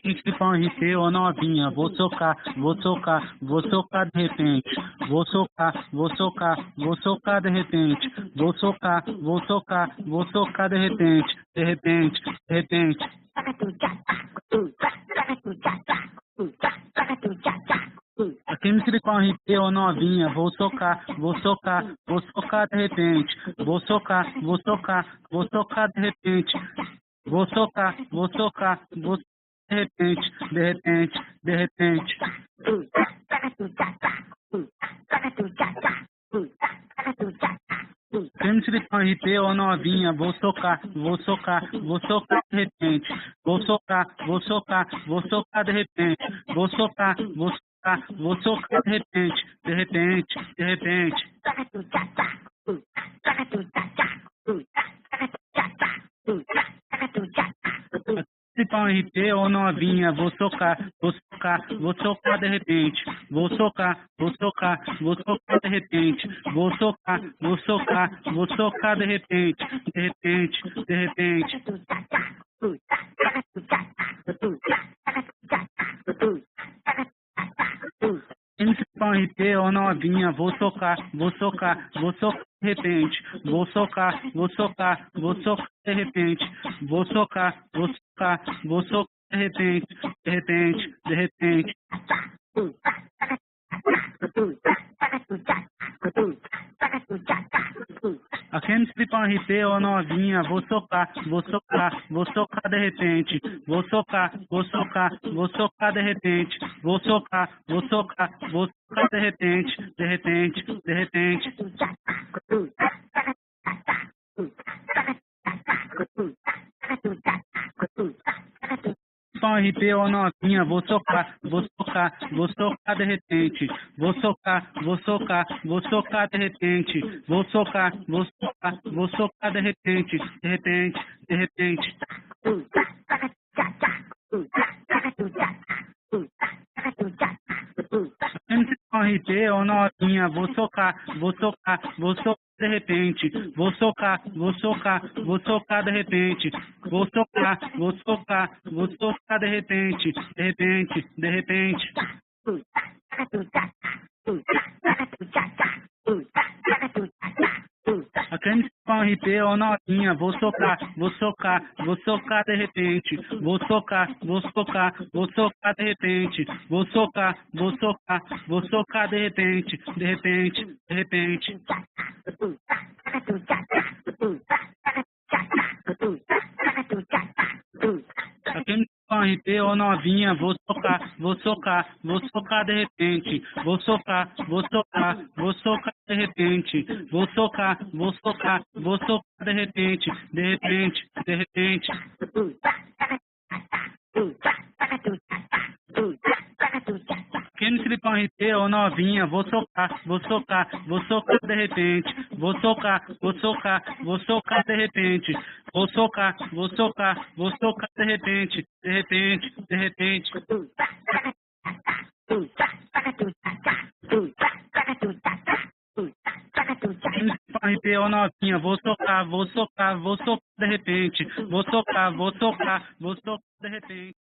Principal RP ou novinha, vou socar de repente. Vou socar de repente. Vou socar de repente. Aqui no Silicon RP ou novinha, vou socar de repente. Vou socar de repente. Vou socar de repente. Aqui no Silicon RP ou novinha, vou socar de repente. Vou socar de repente. Vou socar de repente. Principal RP ou novinha, vou socar de repente. Vou socar de repente. Vou socar de repente. Principal RP ou novinha, vou socar de repente. Vou socar de repente. Vou socar de repente. Aqui no Principal RP ou novinha, vou socar de repente. Vou socar de repente. Vou socar de repente. Principal RP ou novinha, vou socar de repente. Vou socar de repente. Vou socar de repente. Principal RP ou novinha, vou socar de repente. Vou socar de repente. Vou socar de repente. Aqui no Principal RP ou novinha, vou socar de repente. Vou socar de repente. Vou socar de repente. Aqui no Principal RP ou novinha, vou socar de repente. Vou socar de repente. Vou socar de repente. Aqui no Silicon RP ou novinha, vou socar de repente. Vou socar de repente. Vou socar de repente. Principal RP ou novinha, vou socar de repente. Vou socar de repente.